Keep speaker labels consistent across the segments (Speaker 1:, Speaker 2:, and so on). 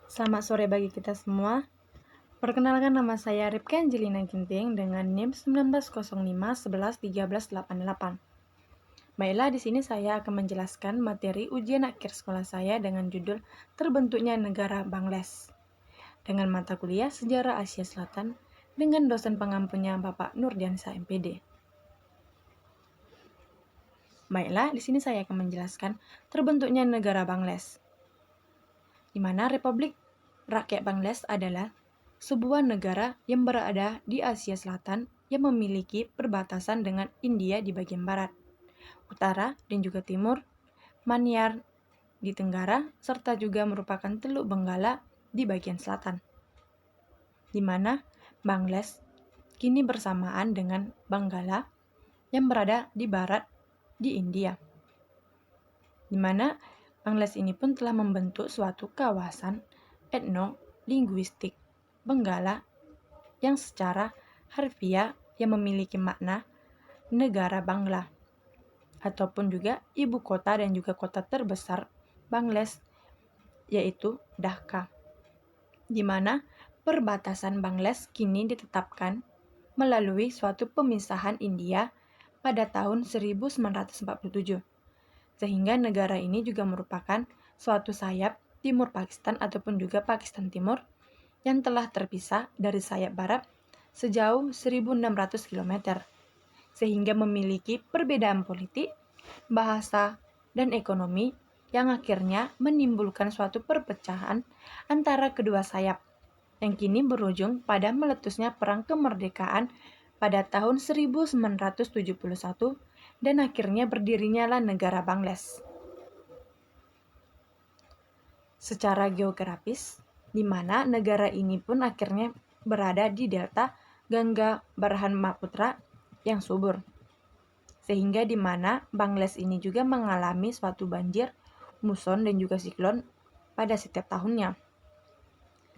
Speaker 1: Selamat sore bagi kita semua. Perkenalkan, nama saya Ripka Angelina Ginting dengan NIM 1905111388. Baiklah, di sini saya akan menjelaskan materi ujian akhir sekolah saya dengan judul Terbentuknya Negara Bangladesh dengan mata kuliah Sejarah Asia Selatan dengan dosen pengampunya Bapak Nurdiansyah MPD. Baiklah, di sini saya akan menjelaskan terbentuknya negara Bangladesh, di mana Republik Rakyat Bangladesh adalah sebuah negara yang berada di Asia Selatan yang memiliki perbatasan dengan India di bagian barat, utara, dan juga timur, Manyar di tenggara, serta juga merupakan Teluk Benggala di bagian selatan, di mana Bangladesh kini bersamaan dengan Benggala yang berada di barat di India, di mana Bangladesh ini pun telah membentuk suatu kawasan etno-linguistik Benggala yang secara harfiah yang memiliki makna negara Bangla, ataupun juga ibu kota dan juga kota terbesar Bangladesh, yaitu Dhaka, di mana perbatasan Bangladesh kini ditetapkan melalui suatu pemisahan India pada tahun 1947, sehingga negara ini juga merupakan suatu sayap timur Pakistan ataupun juga Pakistan Timur yang telah terpisah dari sayap barat sejauh 1.600 km, sehingga memiliki perbedaan politik, bahasa, dan ekonomi yang akhirnya menimbulkan suatu perpecahan antara kedua sayap, yang kini berujung pada meletusnya Perang Kemerdekaan pada tahun 1971 dan akhirnya berdirinya negara Bangladesh. Secara geografis, di mana negara ini pun akhirnya berada di delta Gangga Brahmaputra yang subur, sehingga di mana Bangladesh ini juga mengalami suatu banjir, muson, dan juga siklon pada setiap tahunnya,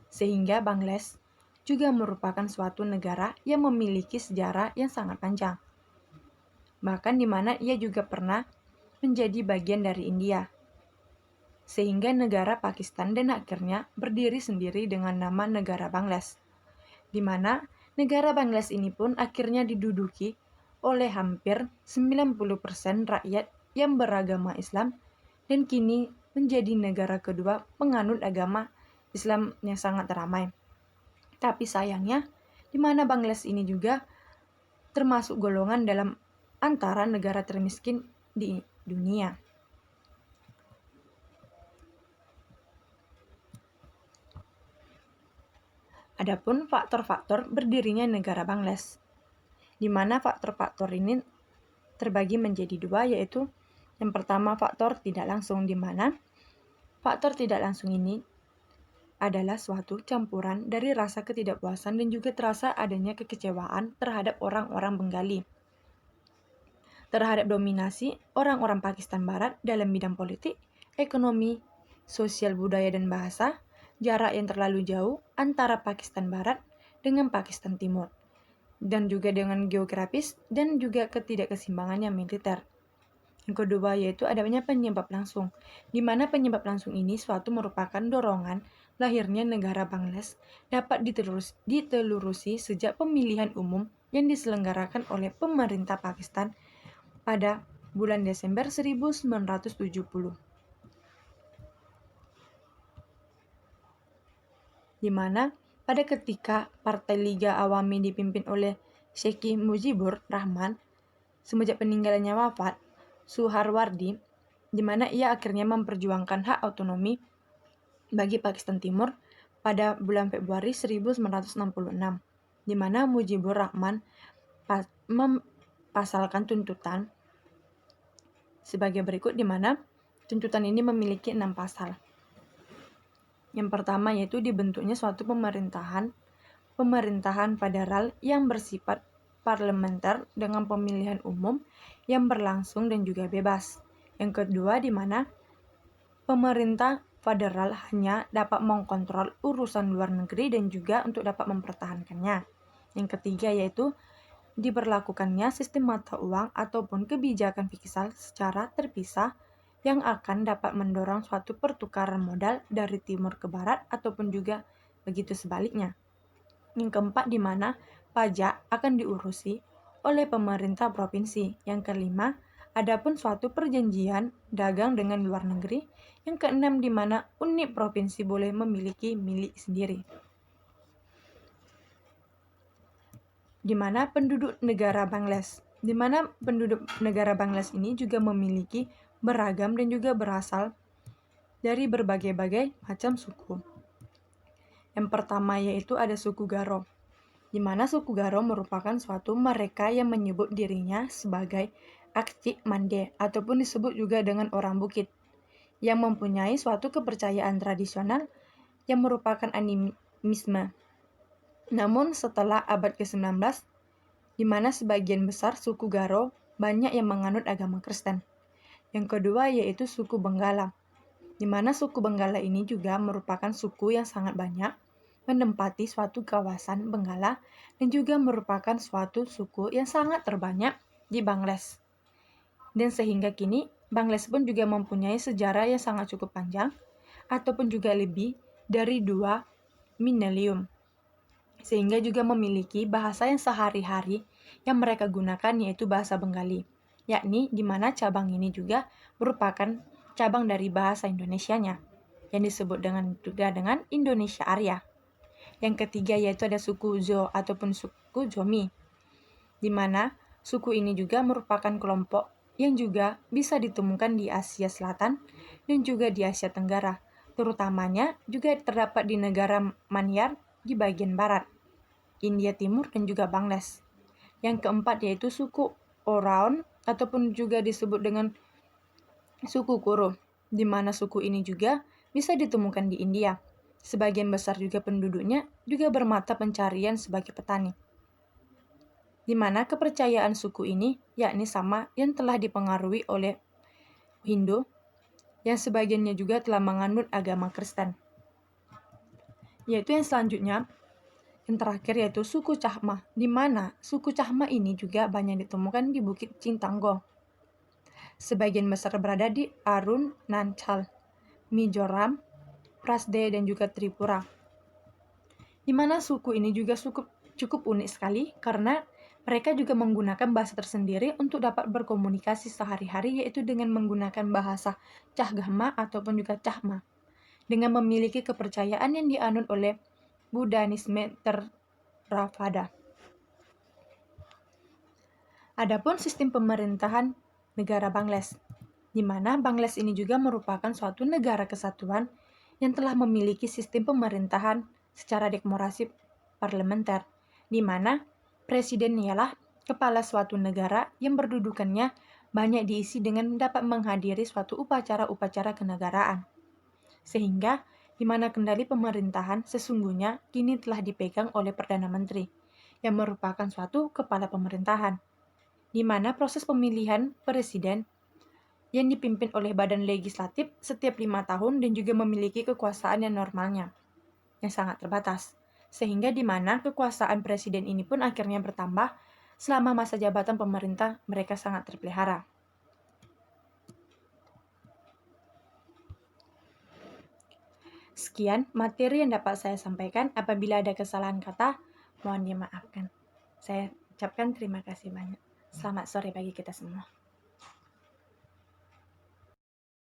Speaker 1: sehingga Bangladesh juga merupakan suatu negara yang memiliki sejarah yang sangat panjang, bahkan di mana ia juga pernah menjadi bagian dari India, sehingga negara Pakistan dan akhirnya berdiri sendiri dengan nama negara Bangladesh, di mana negara Bangladesh ini pun akhirnya diduduki oleh hampir 90% rakyat yang beragama Islam dan kini menjadi negara kedua penganut agama Islam yang sangat ramai. Tapi sayangnya, di mana Bangladesh ini juga termasuk golongan dalam antara negara termiskin di dunia. Adapun faktor-faktor berdirinya negara Bangladesh, di mana faktor-faktor ini terbagi menjadi dua, yaitu yang pertama faktor tidak langsung, di mana faktor tidak langsung ini adalah suatu campuran dari rasa ketidakpuasan dan juga terasa adanya kekecewaan terhadap orang-orang Bengali, terhadap dominasi orang-orang Pakistan Barat dalam bidang politik, ekonomi, sosial, budaya, dan bahasa, jarak yang terlalu jauh antara Pakistan Barat dengan Pakistan Timur, dan juga dengan geografis dan juga ketidakkeseimbangannya militer. Yang kedua yaitu adanya penyebab langsung, di mana penyebab langsung ini suatu merupakan dorongan lahirnya negara Bangladesh dapat ditelurusi sejak pemilihan umum yang diselenggarakan oleh pemerintah Pakistan pada bulan Desember 1970. Di mana pada ketika Partai Liga Awami dipimpin oleh Sheikh Mujibur Rahman, semenjak peninggalannya wafat Suharwardi, di mana ia akhirnya memperjuangkan hak otonomi bagi Pakistan Timur pada bulan Februari 1966, di mana Mujibur Rahman mempasalkan tuntutan sebagai berikut, di mana tuntutan ini memiliki 6 pasal. Yang pertama yaitu dibentuknya suatu pemerintahan federal yang bersifat parlementer dengan pemilihan umum yang berlangsung dan juga bebas. Yang kedua, di mana pemerintah federal hanya dapat mengkontrol urusan luar negeri dan juga untuk dapat mempertahankannya. Yang ketiga yaitu diberlakukannya sistem mata uang ataupun kebijakan fiskal secara terpisah yang akan dapat mendorong suatu pertukaran modal dari timur ke barat ataupun juga begitu sebaliknya. Yang keempat, di mana pajak akan diurusi oleh pemerintah provinsi. Yang kelima, adapun suatu perjanjian dagang dengan luar negeri. Yang keenam, di mana unit provinsi boleh memiliki milik sendiri. Di mana penduduk negara Bangladesh. Di mana penduduk negara Bangladesh ini juga memiliki beragam dan juga berasal dari berbagai-bagai macam suku. Yang pertama yaitu ada suku Garo, di mana suku Garo merupakan suatu mereka yang menyebut dirinya sebagai Akcik Mande ataupun disebut juga dengan orang bukit, yang mempunyai suatu kepercayaan tradisional yang merupakan animisme. Namun setelah abad ke-19, di mana sebagian besar suku Garo banyak yang menganut agama Kristen. Yang kedua yaitu suku Benggala, di mana suku Benggala ini juga merupakan suku yang sangat banyak menempati suatu kawasan Benggala dan juga merupakan suatu suku yang sangat terbanyak di Bangladesh. Dan sehingga kini Bangladesh pun juga mempunyai sejarah yang sangat cukup panjang ataupun juga lebih dari 2 milenium. Sehingga juga memiliki bahasa yang sehari-hari yang mereka gunakan yaitu bahasa Bengali, yakni di mana cabang ini juga merupakan cabang dari bahasa Indonesianya yang disebut juga dengan Indonesia Arya. Yang ketiga yaitu ada suku Zo ataupun suku Jomi, di mana suku ini juga merupakan kelompok yang juga bisa ditemukan di Asia Selatan dan juga di Asia Tenggara, terutamanya juga terdapat di negara Manyar di bagian barat, India Timur dan juga Bangladesh. Yang keempat yaitu suku Oraon ataupun juga disebut dengan suku Kuro, di mana suku ini juga bisa ditemukan di India. Sebagian besar juga penduduknya juga bermata pencarian sebagai petani. Di mana kepercayaan suku ini yakni sama yang telah dipengaruhi oleh Hindu, yang sebagiannya juga telah menganut agama Kristen. Yaitu yang selanjutnya, yang terakhir yaitu suku Chahma, di mana suku Chahma ini juga banyak ditemukan di Bukit Cintanggo. Sebagian besar berada di Arunachal, Mizoram, Prasde dan juga Tripura. Di mana suku ini juga cukup unik sekali karena mereka juga menggunakan bahasa tersendiri untuk dapat berkomunikasi sehari-hari yaitu dengan menggunakan bahasa Chahgama ataupun juga Chahma, dengan memiliki kepercayaan yang dianut oleh Buddhisme Theravada. Adapun sistem pemerintahan negara Bangladesh, di mana Bangladesh ini juga merupakan suatu negara kesatuan yang telah memiliki sistem pemerintahan secara demokrasi parlementer, di mana presiden ialah kepala suatu negara yang berdudukannya banyak diisi dengan dapat menghadiri suatu upacara-upacara kenegaraan. Sehingga di mana kendali pemerintahan sesungguhnya kini telah dipegang oleh Perdana Menteri, yang merupakan suatu kepala pemerintahan, di mana proses pemilihan presiden yang dipimpin oleh badan legislatif setiap 5 tahun dan juga memiliki kekuasaan yang normalnya, yang sangat terbatas. Sehingga di mana kekuasaan presiden ini pun akhirnya bertambah selama masa jabatan pemerintah mereka sangat terpelihara. Sekian materi yang dapat saya sampaikan. Apabila ada kesalahan kata, mohon dimaafkan. Saya ucapkan terima kasih banyak. Selamat sore bagi kita semua.